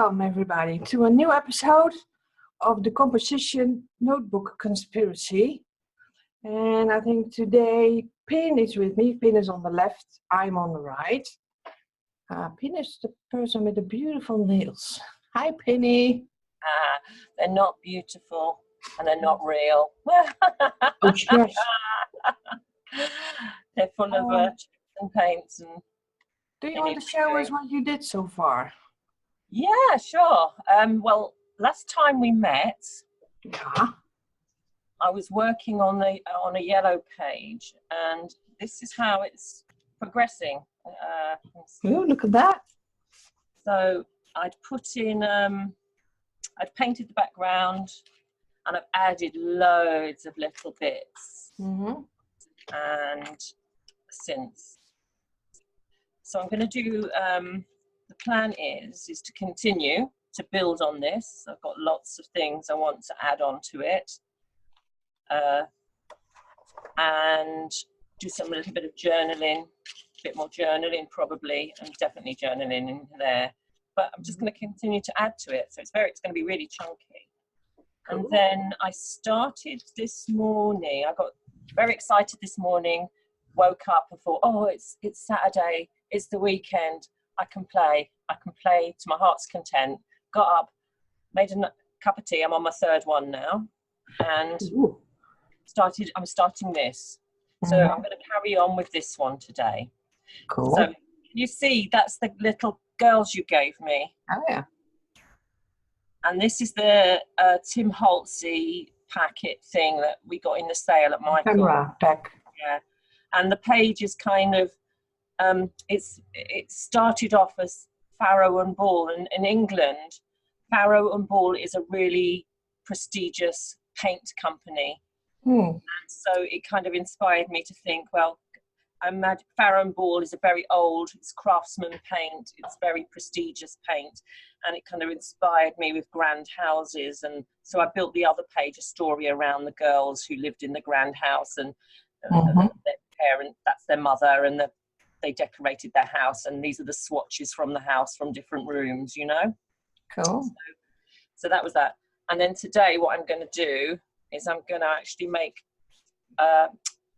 Welcome everybody to a new episode of the Composition Notebook Conspiracy. And I think today Pin is with me. Pin is on the left, I'm on the right. Pin is the person with the beautiful nails. Hi Penny. They're not beautiful and they're not real. Oh yes. They're full of chips and paints. And do you want to show us what you did so far? Yeah, sure. Well, last time we met, I was working on a yellow page, and this is how it's progressing. Oh, look at that. So I'd put in, I'd painted the background, and I've added loads of little bits. And since. So I'm going to do, the plan is to continue to build on this. I've got lots of things I want to add on to it. And do a little bit of journaling, a bit more journaling probably, and definitely journaling in there. But I'm just going to continue to add to it. So it's going to be really chunky. Cool. And then I started this morning. I got very excited this morning, woke up and thought, oh, it's Saturday, it's the weekend, I can play to my heart's content. Got up, made a cup of tea, I'm on my third one now, and I'm starting this. So I'm going to carry on with this one today. Cool. So you see, that's the little girls you gave me. Oh yeah. And this is the Tim Holtzy packet thing that we got in the sale at Michael. Camera pack. Yeah. And the page is kind of, it started off as Farrow and Ball. And in England, Farrow and Ball is a really prestigious paint company. And so it kind of inspired me to think, well, I imagine Farrow and Ball is a very old, it's craftsman paint, it's very prestigious paint, and it kind of inspired me with grand houses. And so I built the other page, a story around the girls who lived in the grand house, and their parent, that's their mother, and they decorated their house, and these are the swatches from the house from different rooms, you know. Cool. So that was that. And then today what I'm going to do is I'm going to actually make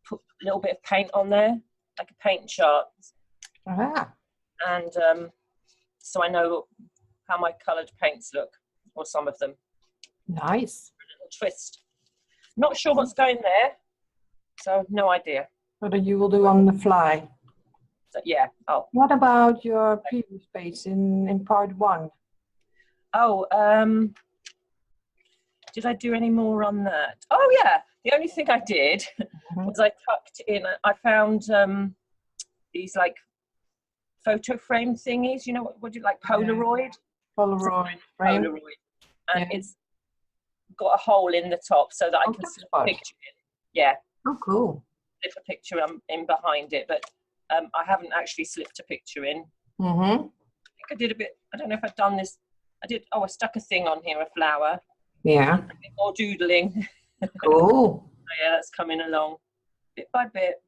put a little bit of paint on there, like a paint chart. And so I know how my coloured paints look, or some of them. Nice. A little twist. Not sure what's going there, so no idea. What you will do on the fly. So, yeah. Oh. What about your previous page in part 1? Oh, did I do any more on that? Oh yeah, the only thing I did was I tucked in, I found these like photo frame thingies, you know, what do you like, Polaroid? Polaroid frame. Polaroid. And it's got a hole in the top so that I can slip a picture in. Yeah. Oh, cool. Slip a picture in behind it, but I haven't actually slipped a picture in. I think I did a bit, I don't know if I've done this. I stuck a thing on here, a flower. Yeah. A bit more doodling. Cool. So yeah, that's coming along bit by bit.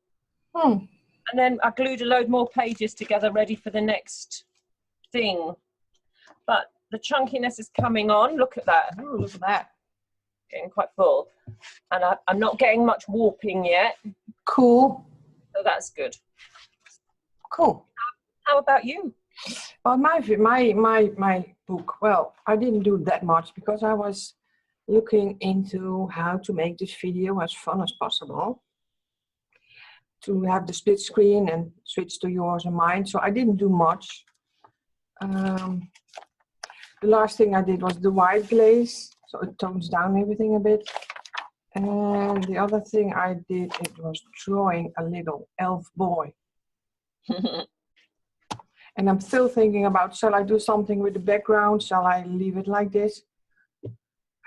And then I glued a load more pages together ready for the next thing. But the chunkiness is coming on. Look at that. Oh, look at that. Getting quite full. And I'm not getting much warping yet. Cool. So that's good. Cool. How about you? Well, my book, well, I didn't do that much because I was looking into how to make this video as fun as possible, to have the split screen and switch to yours and mine. So I didn't do much. The last thing I did was the white glaze, so it tones down everything a bit. And the other thing I did, it was drawing a little elf boy. And I'm still thinking about, shall I do something with the background? Shall I leave it like this?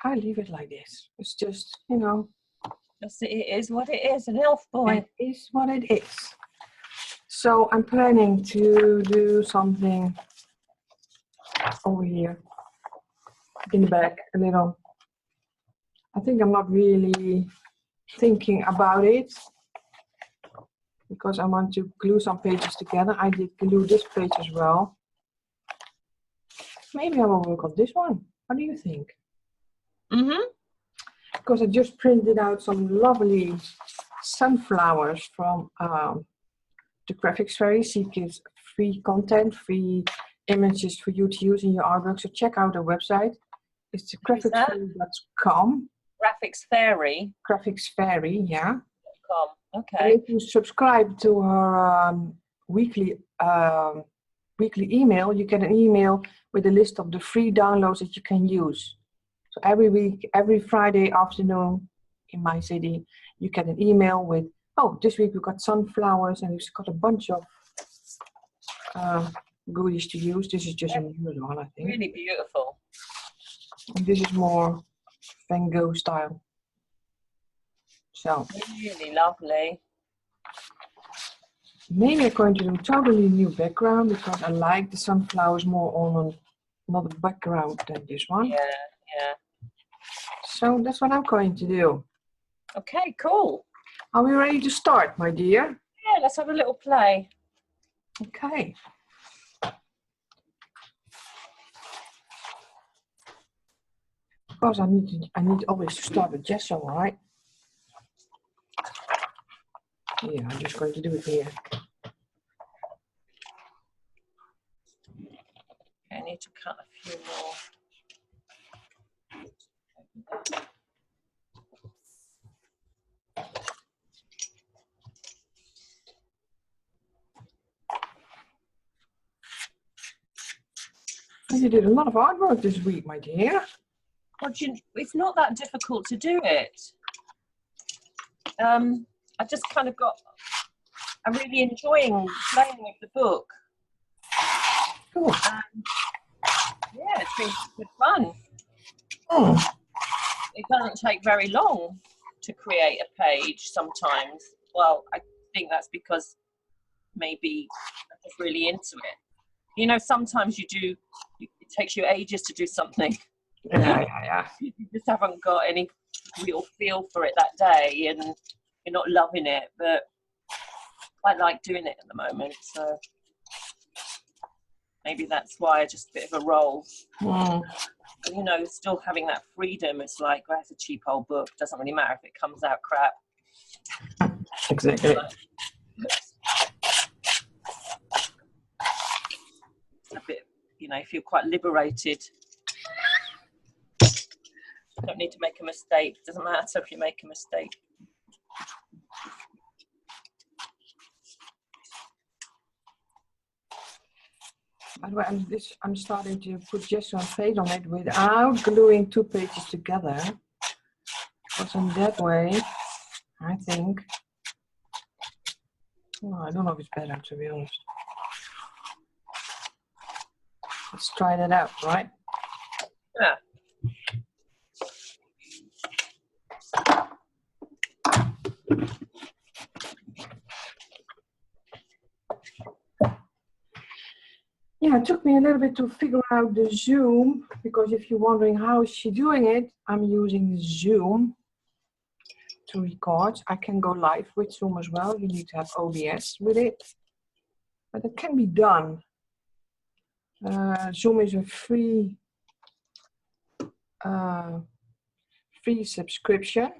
I leave it like this. It's just, you know. It is what it is, an elf boy. It is what it is. So I'm planning to do something over here in the back a little. I think I'm not really thinking about it, because I want to glue some pages together. I did glue this page as well. maybe I will work on this one. What do you think? Mm-hmm. Because I just printed out some lovely sunflowers from the Graphics Fairy. She gives free content, free images for you to use in your artwork. So check out her website. It's graphicsfairy.com. Graphics Fairy. Graphics Fairy, yeah. Okay. And if you subscribe to her weekly email, you get an email with a list of the free downloads that you can use. So every week, every Friday afternoon in my city, you get an email with, oh, this week we've got sunflowers and we've got a bunch of goodies to use. This is just a new one, I think. Really beautiful. And this is more Van Gogh style. So really lovely. Maybe I'm going to do a totally new background because I like the sunflowers more on another background than this one. Yeah, yeah. So that's what I'm going to do. Okay, cool. Are we ready to start, my dear? Yeah, let's have a little play. Okay. Of course, I need always to start with gesso, right? Yeah, I'm just going to do it here. I need to cut a few more. You did a lot of artwork this week, my dear. Well, it's not that difficult to do it. I just kind of I'm really enjoying playing with the book. Cool. Yeah, it's been good fun. Oh. It doesn't take very long to create a page sometimes. Well, I think that's because maybe I'm just really into it. You know, sometimes it takes you ages to do something. Yeah. You just haven't got any real feel for it that day and you're not loving it, but I like doing it at the moment, so maybe that's why just a bit of a roll. You know, still having that freedom. It's like, well, that's a cheap old book, doesn't really matter if it comes out crap. Exactly. It's a bit, you know, you feel quite liberated. You don't need to make a mistake. It doesn't matter if you make a mistake. By the way, I'm starting to put gesso and fade on it without gluing two pages together. Because in that way, I think, well, I don't know if it's better, to be honest. Let's try that out, right? Yeah. Yeah, it took me a little bit to figure out the Zoom, because if you're wondering how is she doing it, I'm using Zoom to record. I can go live with Zoom as well. You need to have OBS with it, but it can be done. Zoom is a free subscription.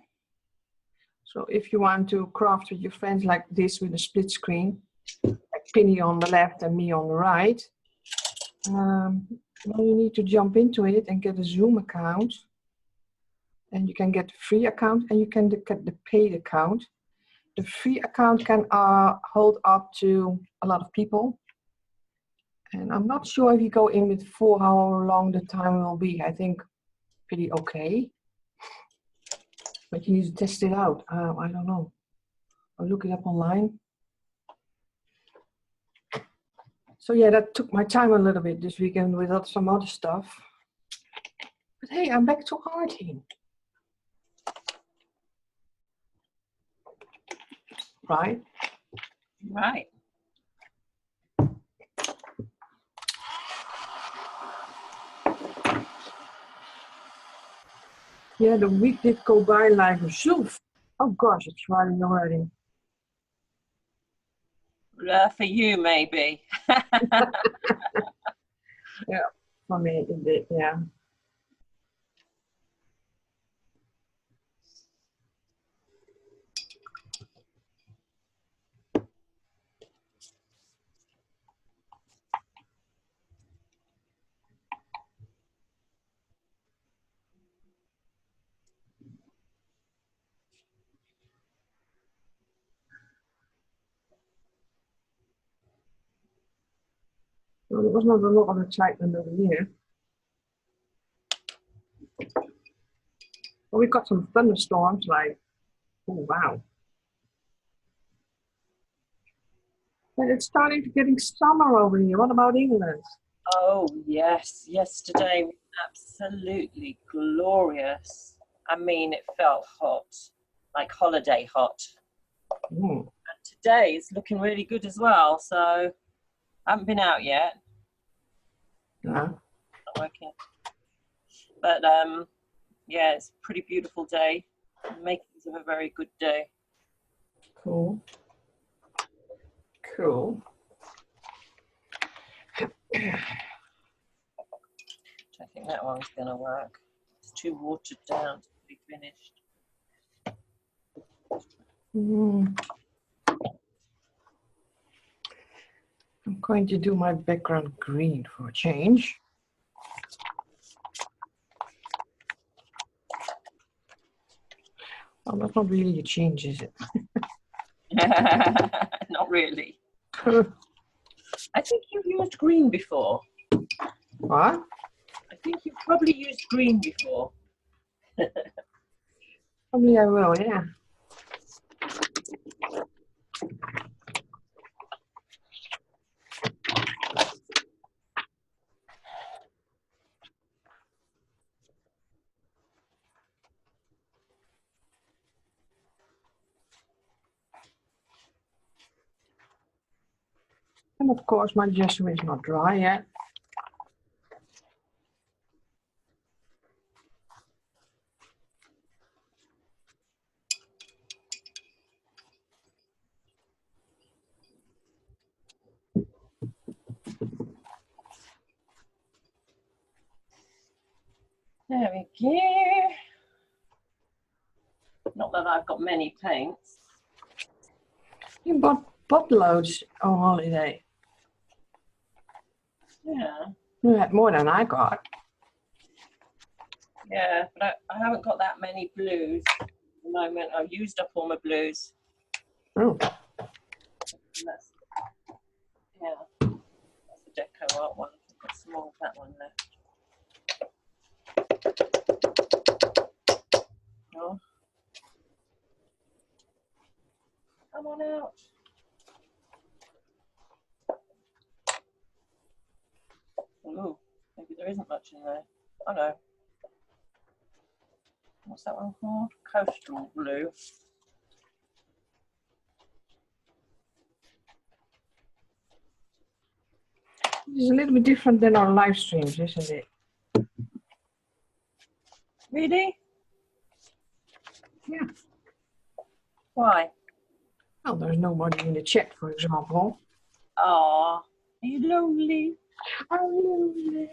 So if you want to craft with your friends like this with a split screen, like Penny on the left and me on the right, well, you need to jump into it and get a Zoom account. And you can get the free account and you can get the paid account. The free account can hold up to a lot of people. And I'm not sure if you go in with for how long the time will be. I think pretty okay. But you need to test it out. I don't know. I'll look it up online. So yeah, that took my time a little bit this weekend with some other stuff. But hey, I'm back to arting. Right? Right. Yeah, the week did go by like a zoof. Oh gosh, it's Friday already. For you, maybe. Yeah. for me, it did, yeah. Well, there was not a lot of excitement over here. But we got some thunderstorms, like, oh wow. But it's starting to getting summer over here. What about England? Oh, yes. Yesterday was absolutely glorious. I mean, it felt hot, like holiday hot. Mm. And today it's looking really good as well. So I haven't been out yet. Yeah. Not working. But yeah, it's a pretty beautiful day. Makings of a very good day. Cool. Cool. I think that one's going to work. It's too watered down to be finished. Mm. I'm going to do my background green for a change. Well, that's not really a change, is it? Not really. I think you've used green before. What? I think you've probably used green before. Probably I will, yeah. And of course, my gesso is not dry yet. There we go. Not that I've got many paints. You bought buttloads on holiday. Yeah. You had more than I got. Yeah, but I haven't got that many blues at the moment. I've used up all my blues. Oh. And that's, yeah, that's the deco art one. I've got some more of that one left. Oh. Come on out. Ooh, maybe there isn't much in there. Oh no. What's that one called? Coastal blue. It's a little bit different than our live streams, isn't it? Really? Yeah. Why? Well, there's nobody in the chat, for example. Aw, are you lonely? I'm lonely.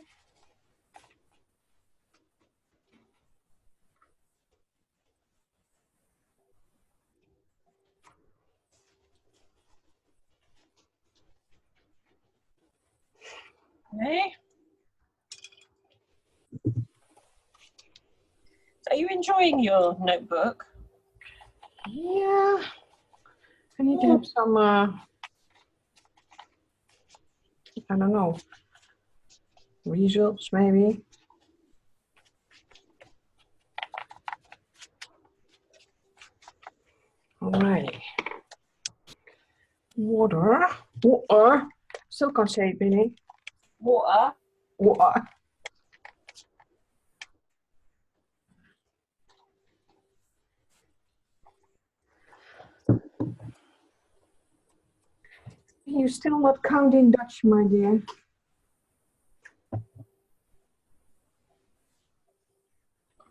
Eh? Are you enjoying your notebook? Yeah. I need to have some, I don't know, results maybe. Alrighty. Water. Water. Still can't say it, Billy. Water. Water. You're still not counting Dutch, my dear.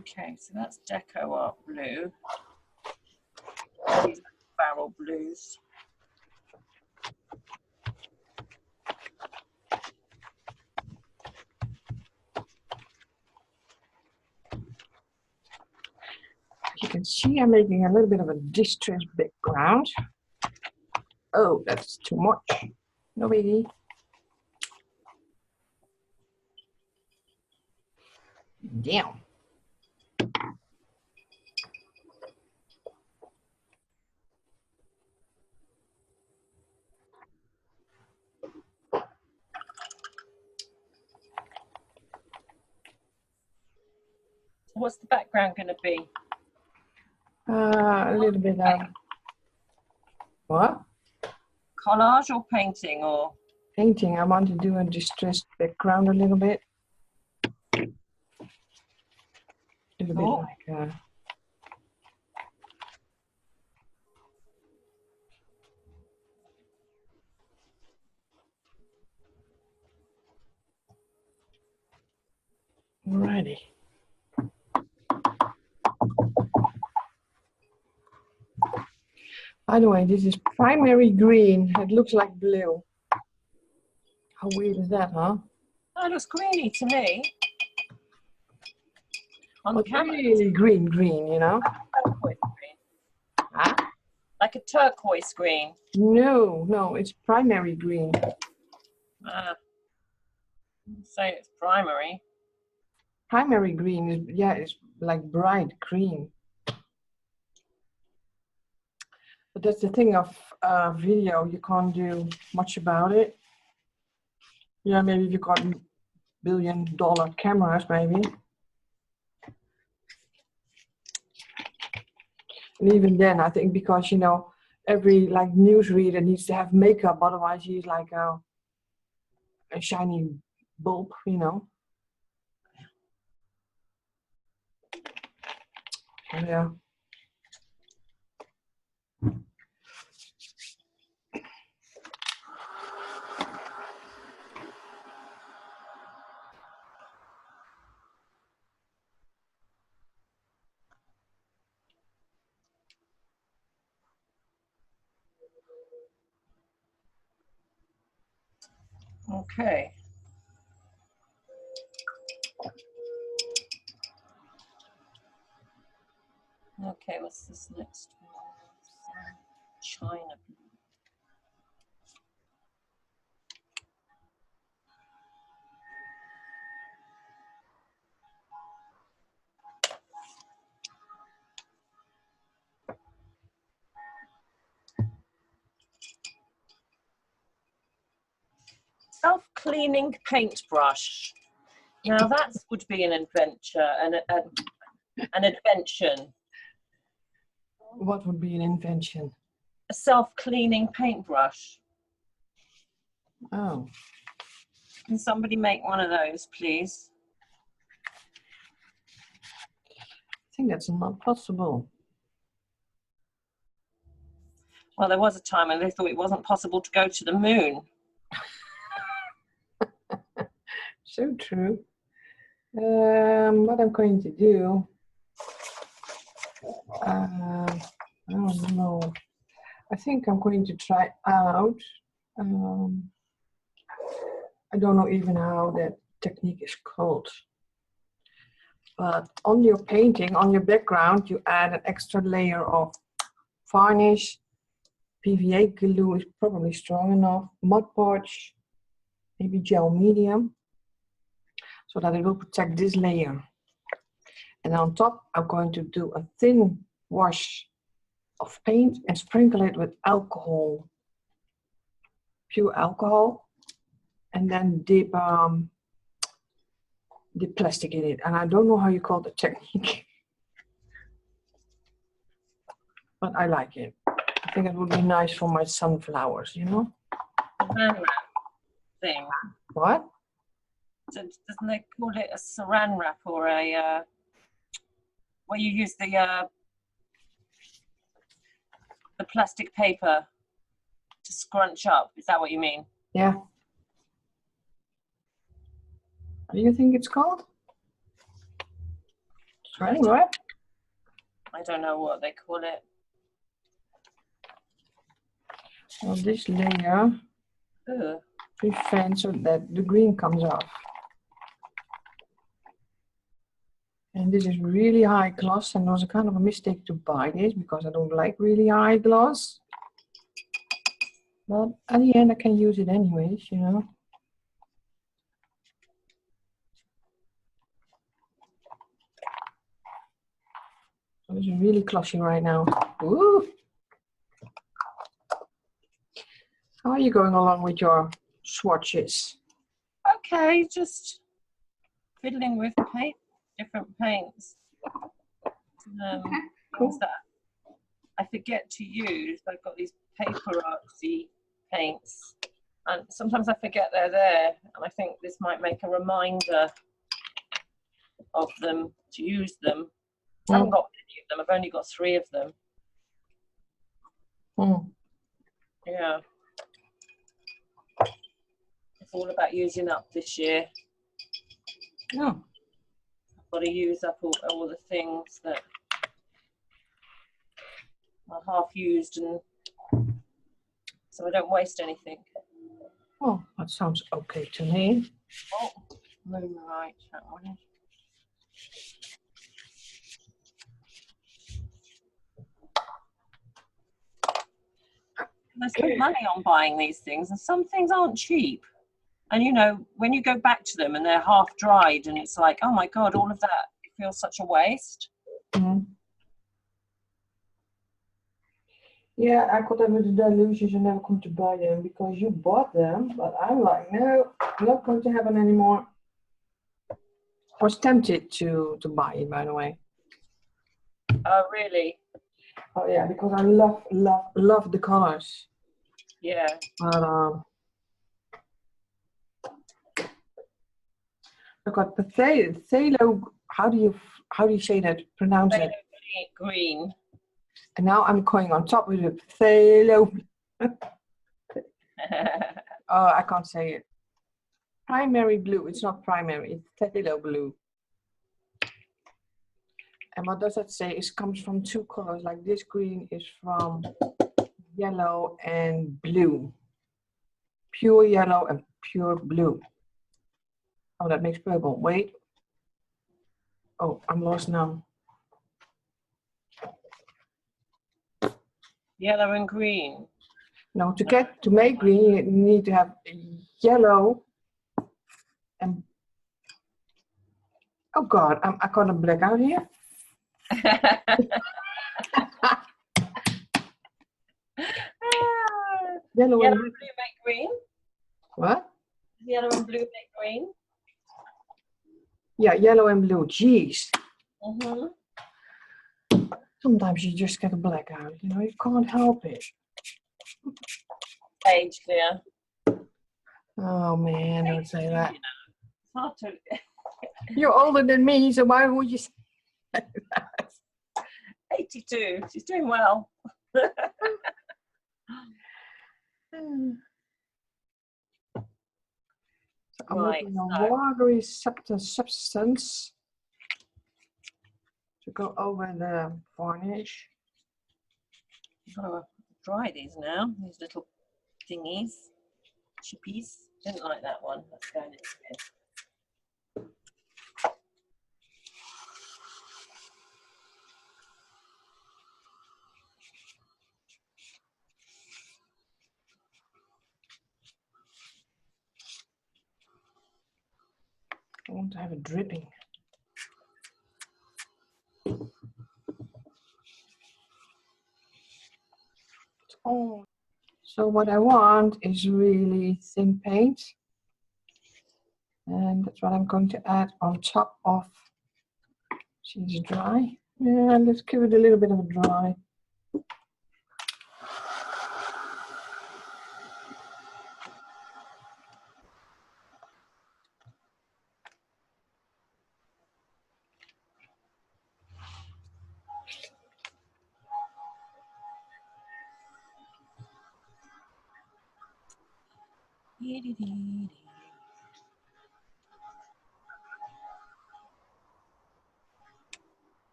Okay, so that's deco art blue. These are barrel blues. can see I'm making a little bit of a distressed background. Oh, that's too much. No biggie. Damn. What's the background going to be? A little bit of what? Collage or painting or? Painting. I want to do a distressed background a little bit. A little bit like Alrighty. By the way, this is primary green. It looks like blue. How weird is that, huh? Oh, it looks greeny to me. On the But camera. really green, you know? Turquoise green. Huh? Like a turquoise green. No, it's primary green. Say it's primary. Primary green is, yeah, it's like bright green. But that's the thing of video, you can't do much about it. Yeah, maybe if you got billion-dollar cameras, maybe. And even then, I think because, you know, every like newsreader needs to have makeup, otherwise he's like a shiny bulb, you know. So, yeah. Okay. Okay, what's this next one? China blue. Self-cleaning paintbrush. Now that would be an adventure, an invention. What would be an invention? A self-cleaning paintbrush. Oh. Can somebody make one of those, please? I think that's not possible. Well, there was a time when they thought it wasn't possible to go to the moon. So true. What I'm going to do, I don't know. I think I'm going to try out. I don't know even how that technique is called. But on your painting, on your background, you add an extra layer of varnish. PVA glue is probably strong enough. Mod Podge, maybe gel medium, so that it will protect this layer. And on top, I'm going to do a thin wash of paint and sprinkle it with alcohol, pure alcohol, and then dip plastic in it. And I don't know how you call the technique, but I like it. I think it would be nice for my sunflowers, you know? Saran wrap thing. What? So doesn't they call it a saran wrap or a where you use the plastic paper to scrunch up? Is that what you mean? Yeah. What do you think it's called? Saran wrap? I don't know what they call it. Well, this layer prevents so that the green comes off. And this is really high gloss, and it was a kind of a mistake to buy this because I don't like really high gloss. But at the end I can use it anyways, you know. So it's really glossy right now. Ooh. How are you going along with your swatches? Okay, just fiddling with paint, different paints. Things that I forget to use. I've got these paper artsy paints, and sometimes I forget they're there, and I think this might make a reminder of them to use them. I haven't got many of them. I've only got 3 of them. Yeah. It's all about using up this year. Yeah. I've got to use up all the things that are half used, and so I don't waste anything. Oh, that sounds okay to me. Oh, moonlight, that one. I spend money on buying these things, and some things aren't cheap. And you know, when you go back to them and they're half dried, and it's like, oh my God, all of that, it feels such a waste. Yeah, I could have the delusions you're never going to buy them because you bought them, but I'm like, no, not going to happen anymore. I was tempted to buy it, by the way. Oh, really? Oh yeah, because I love the colors. Yeah. But look at phthalo. How do you say that? Pronounce it. Green. And now I'm going on top with the phthalo. Oh, I can't say it. Primary blue. It's not primary. It's phthalo blue. And what does that say? It comes from 2 colors. Like this green is from yellow and blue. Pure yellow and pure blue. Oh, that makes purple. Wait. Oh, I'm lost now. Yellow and green. No, to make green, you need to have yellow and oh God, I got a blackout here. Yellow and blue make green. What? Yellow and blue make green. Yeah, yellow and blue. Jeez. Mm-hmm. Sometimes you just get a blackout. You know, you can't help it. Age, dear. Oh man, don't say that. You know, it's hard to. You're older than me, so why would you say that? 82. She's doing well. I'm Right, looking on watery substance to go over the varnish. I've got to dry these now. These little thingies, chippies. Didn't like that one. That's going in here. I want to have it dripping. Oh, so what I want is really thin paint, and that's what I'm going to add on top of. See, it's dry. Yeah, let's give it a little bit of a dry. Okay.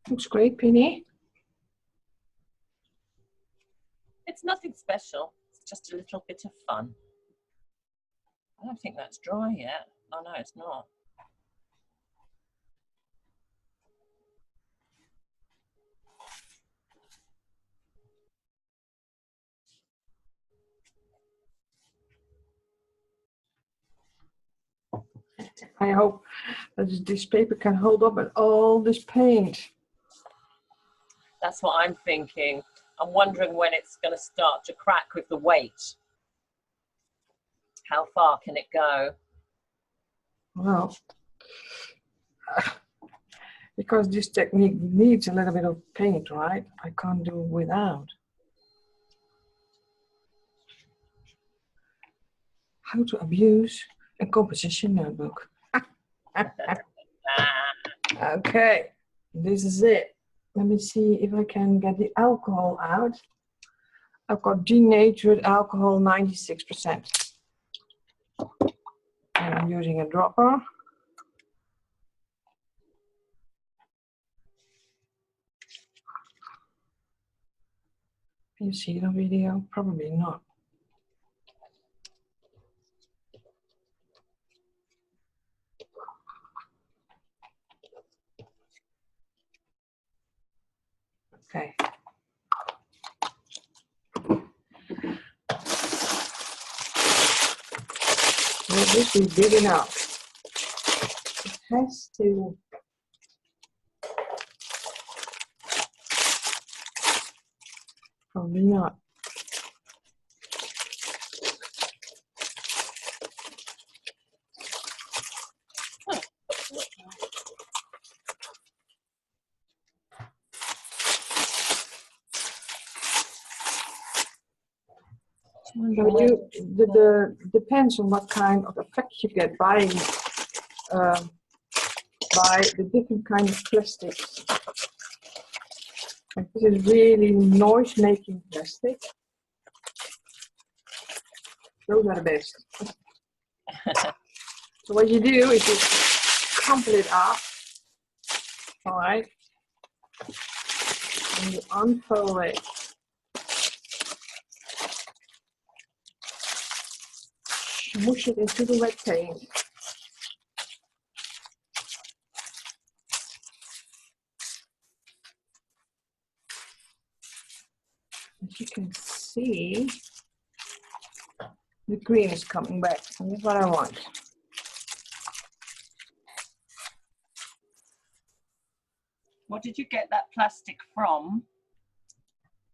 Looks great, Penny. It's nothing special. It's just a little bit of fun. I don't think that's dry yet. Oh no, it's not. I hope that this paper can hold up and all this paint. That's what I'm thinking. I'm wondering when it's going to start to crack with the weight. How far can it go? Well, because this technique needs a little bit of paint, right? I can't do without. How to abuse a composition notebook. Okay, this is it. Let me see if I can get the alcohol out. I've got denatured alcohol 96%. And I'm using a dropper. Can you see it on video? Probably not. Okay. Will this be big enough? It has to. Probably not. So the depends on what kind of effect you get by the different kind of plastics. Like this is really noise-making plastic. Those are the best. So what you do is you crumple it up, all right, and you unfold it. Smush it into the wet paint. As you can see, the green is coming back, and that's what I want. What did you get that plastic from?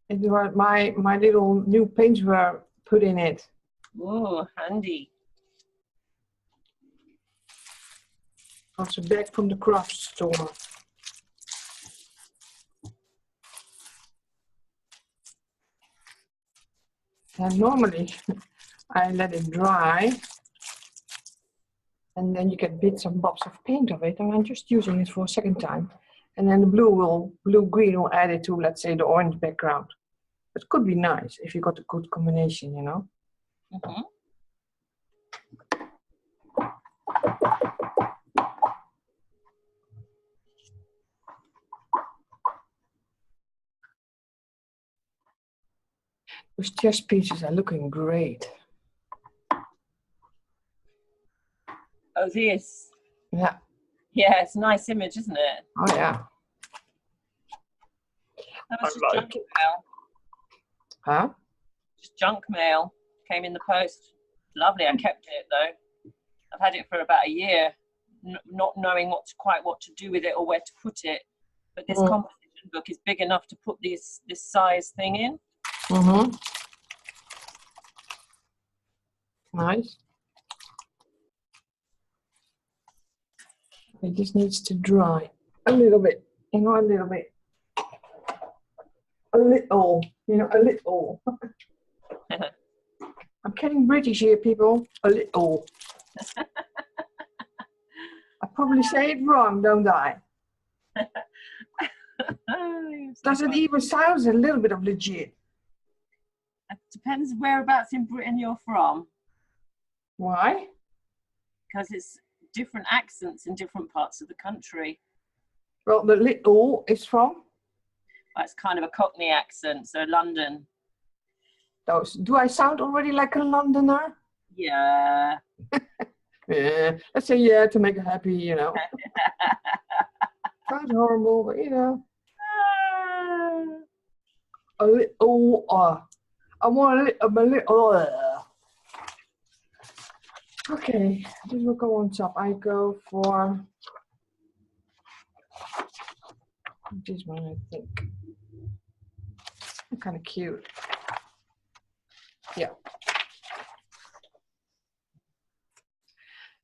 It was my little new paints were put in it. Oh, handy. Also back from the craft store. And normally I let it dry, and then you get bits and bobs of paint of it, and I'm just using it for a second time. And then the blue-green will add it to, let's say, the orange background. It could be nice if you got a good combination, you know. Mm-hmm. Those chess pieces are looking great. Oh, this. Yeah. Yeah, it's a nice image, isn't it? Oh yeah. That was just I like junk it. mail. Huh? Just junk mail came in the post. Lovely. I kept it though. I've had it for about a year, not knowing quite what to do with it or where to put it. But this composition book is big enough to put this size thing in. Mm-hmm. Nice. It just needs to dry a little bit, you know, a little bit. A little, you know, a little. I'm getting British here, people. A little. I probably say it wrong, don't I? Does it even sound a little bit of legit? It depends whereabouts in Britain you're from. Why? Because it's different accents in different parts of the country. Well, the little is from It's kind of a Cockney accent, so London. those. Do I sound already like a Londoner? Yeah. Yeah. Let's say yeah to make her happy, you know. Sounds horrible, but you know. A little. I want a little. Okay, this will go on top. I go for this one, I think. Kind of cute. Yeah.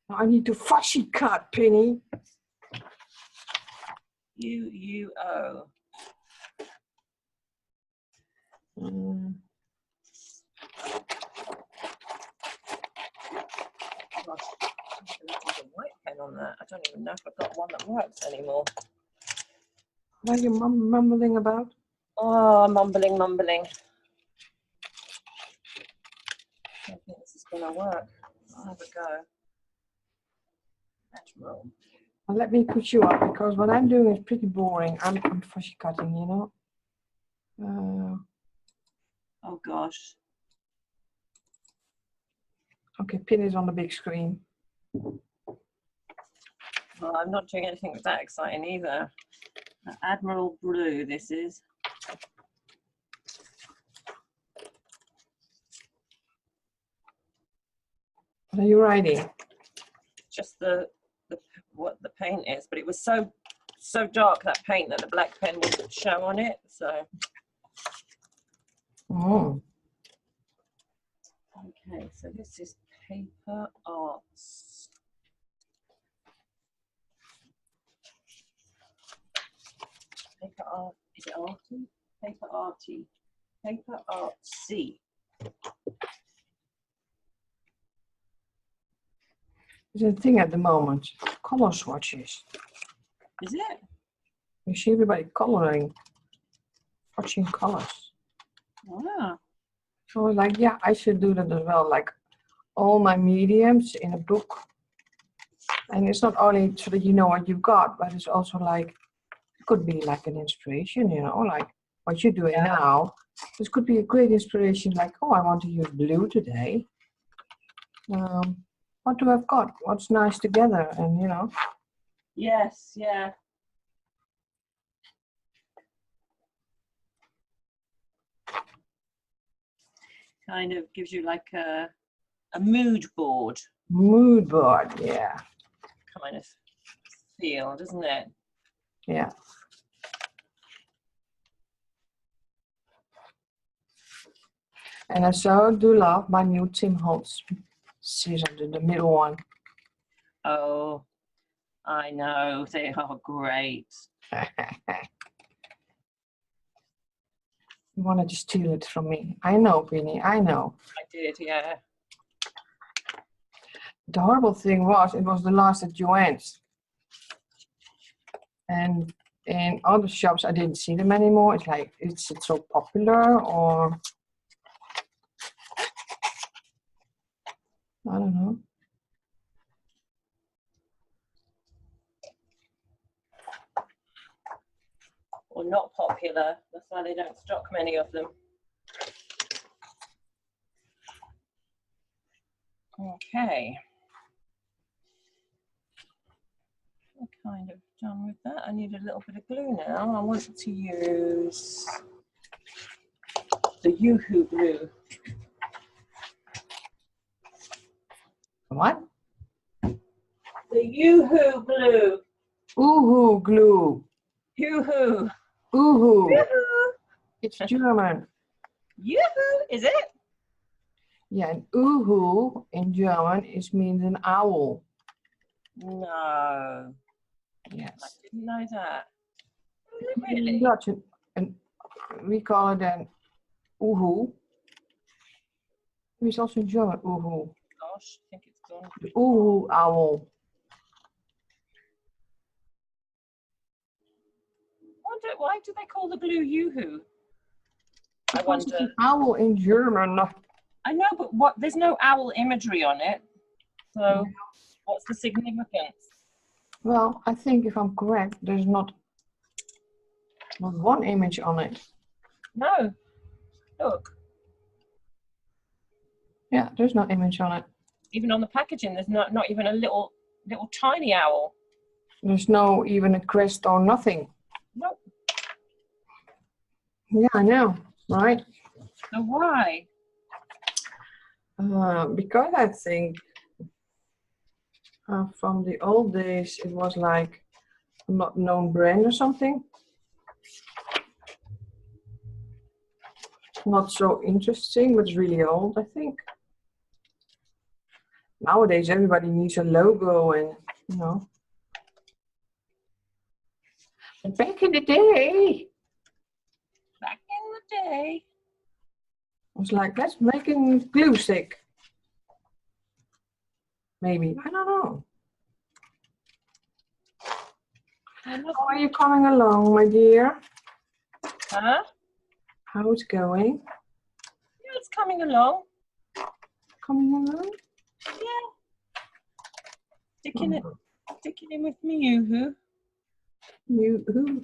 Now I need to fussy cut, Penny. UUO. Gosh, there's a white pen on that. I don't even know if I've got one that works anymore. What are you mumbling about? Oh, mumbling. I don't think this is going to work. I'll have a go. Admiral. Well, let me put you up because what I'm doing is pretty boring. I'm fussy cutting, you know. Oh gosh. Okay, pin is on the big screen. Well, I'm not doing anything that exciting either. Admiral Blue, this is. What are you writing? Just what the paint is, but it was so dark, that paint, that the black pen wouldn't show on it. So. Oh. Okay, so this is paper arts. Paper art, is it arty? Paper arty. Paper artsy. There's a thing at the moment. Color swatches. Is it? You see everybody coloring. Swatching colors. Wow. So I was like, yeah, I should do that as well. Like all my mediums in a book. And it's not only so that you know what you've got, but it's also like, it could be like an inspiration, you know, like what you're doing now. This could be a great inspiration, like, oh, I want to use blue today. What do I've got? What's nice together? And, you know. Yes, yeah. Kind of gives you like a mood board. Mood board, yeah. Kind of feel, doesn't it? Yeah. And I so do love my new Tim Holtz scissors, the middle one. Oh, I know, they are great. You wanted to steal it from me. I know, Penny, I know. I did, yeah. The horrible thing was, it was the last at Joann's. And in other shops, I didn't see them anymore. It's like, is it so popular or? I don't know. Or not popular. That's why they don't stock many of them. Okay. I'm kind of done with that. I need a little bit of glue now. I want to use the Yoo-hoo glue. What? The Yoo-hoo glue. Ooh-hoo glue. Yoo-hoo. Ooh-hoo. Yoo-hoo. It's German. Yoo-hoo, is it? Yeah, and ooh-hoo in German means an owl. No. Yes. I didn't know that. Really? Dutch, and we call it an ooh-hoo. It's also in German, ooh-hoo. Gosh, I think it's gone. The ooh-hoo owl. Why do they call the glue Yoo-hoo? I Because wonder. it's an owl in German. I know, but what? There's no owl imagery on it. So, what's the significance? Well, I think if I'm correct, there's not Not one image on it. No, look. Yeah, there's no image on it. Even on the packaging, there's not even a little tiny owl. There's no even a crest or nothing. Nope. Yeah, I know, right? So why? Because I think from the old days it was like a not known brand or something. Not so interesting, but it's really old, I think. Nowadays everybody needs a logo and, you know. But back in the day, it was like, let's make a glue stick. Maybe, I don't know. How are you coming along, my dear? Huh? How's it going? Yeah, it's coming along. Coming along? Yeah. Sticking in with me, yoo-hoo. You-hoo.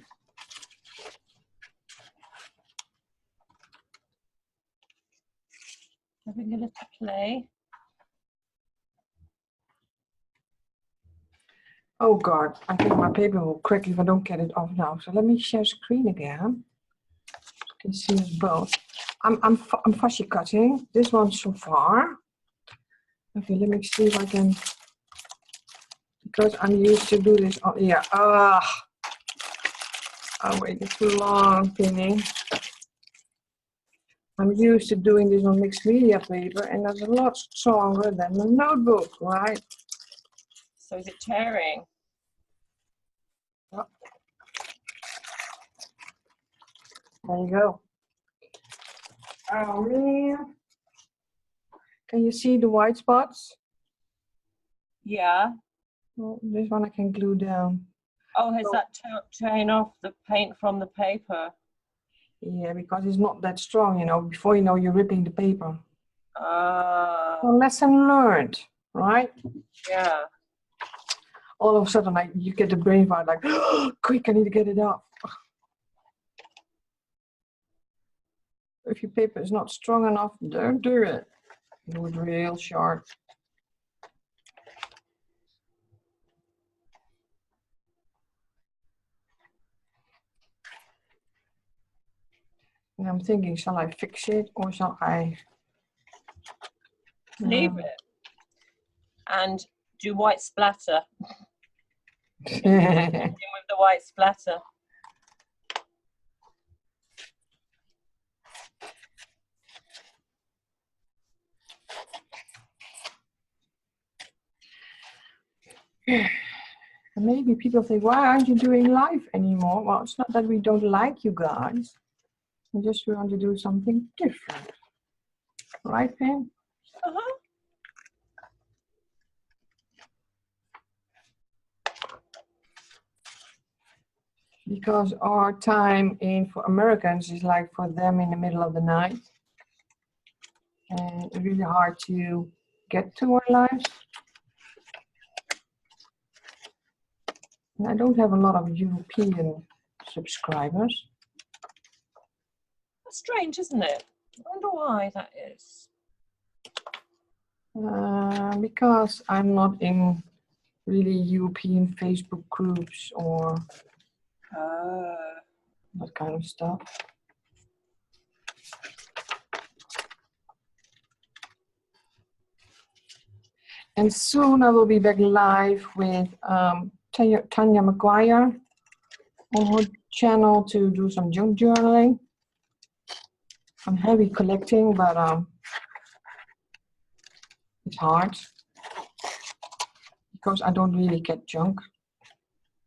Having a little play. Oh God, I think my paper will crack if I don't get it off now. So let me share screen again. You can see us both. I'm fussy cutting. This one so far. Okay, let me see if I can, because I'm used to do this on, yeah. I waited too long pinning. I'm used to doing this on mixed media paper, and that's a lot stronger than a notebook, right? So is it tearing? Oh. There you go. Oh man. Can you see the white spots? Yeah. Well, this one I can glue down. Oh, has that taken off the paint from the paper? Yeah, because it's not that strong, you know. Before you know, you're ripping the paper. Oh, Lesson learned, right? yeah. All of a sudden, you get the brain fart like, quick, I need to get it off. If your paper is not strong enough, don't do it. Do it real sharp. And I'm thinking, shall I fix it or shall I Leave it and do white splatter. In with the white splatter. Maybe people think, why aren't you doing live anymore? Well, it's not that we don't like you guys. We just want to do something different. Right, Pam? Uh-huh. Because our time for Americans is like for them in the middle of the night. And it's really hard to get to our lives. And I don't have a lot of European subscribers. That's strange, isn't it? I wonder why that is. Because I'm not in really European Facebook groups or that kind of stuff. And soon I will be back live with Tanya McGuire on her channel to do some junk journaling. I'm heavy collecting, but it's hard because I don't really get junk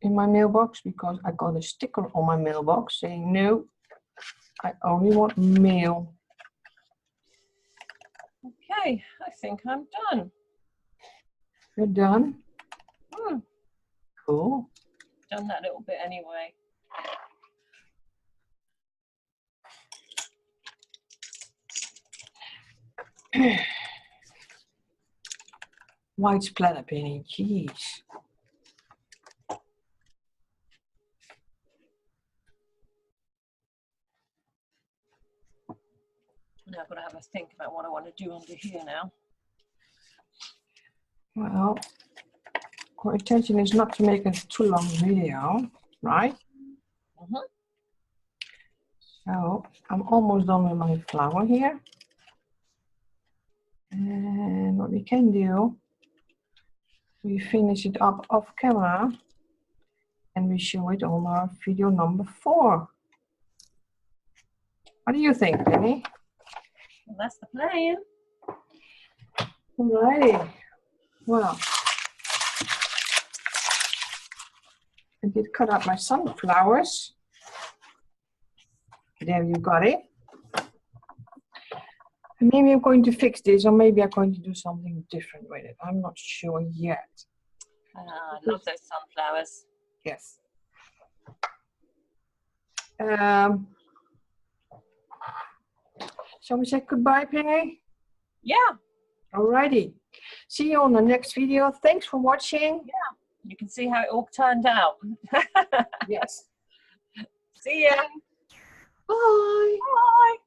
in my mailbox, because I got a sticker on my mailbox saying no, I only want mail. Okay, I think I'm done. You're done? Cool. Done that little bit anyway. White splatter painting, jeez. I've got to have a think about what I want to do under here now. Well, our intention is not to make a too long video, right? Mm-hmm. So I'm almost done with my flower here. And what we can do, we finish it up off camera and we show it on our video number 4. What do you think, Penny? Well, that's the plan. Alrighty. Well, I did cut out my sunflowers. There you got it. And maybe I'm going to fix this, or maybe I'm going to do something different with it. I'm not sure yet. I love those sunflowers. Yes. Shall we say goodbye, Penny? Yeah. Alrighty. See you on the next video. Thanks for watching. Yeah. You can see how it all turned out. Yes. See ya. Bye. Bye.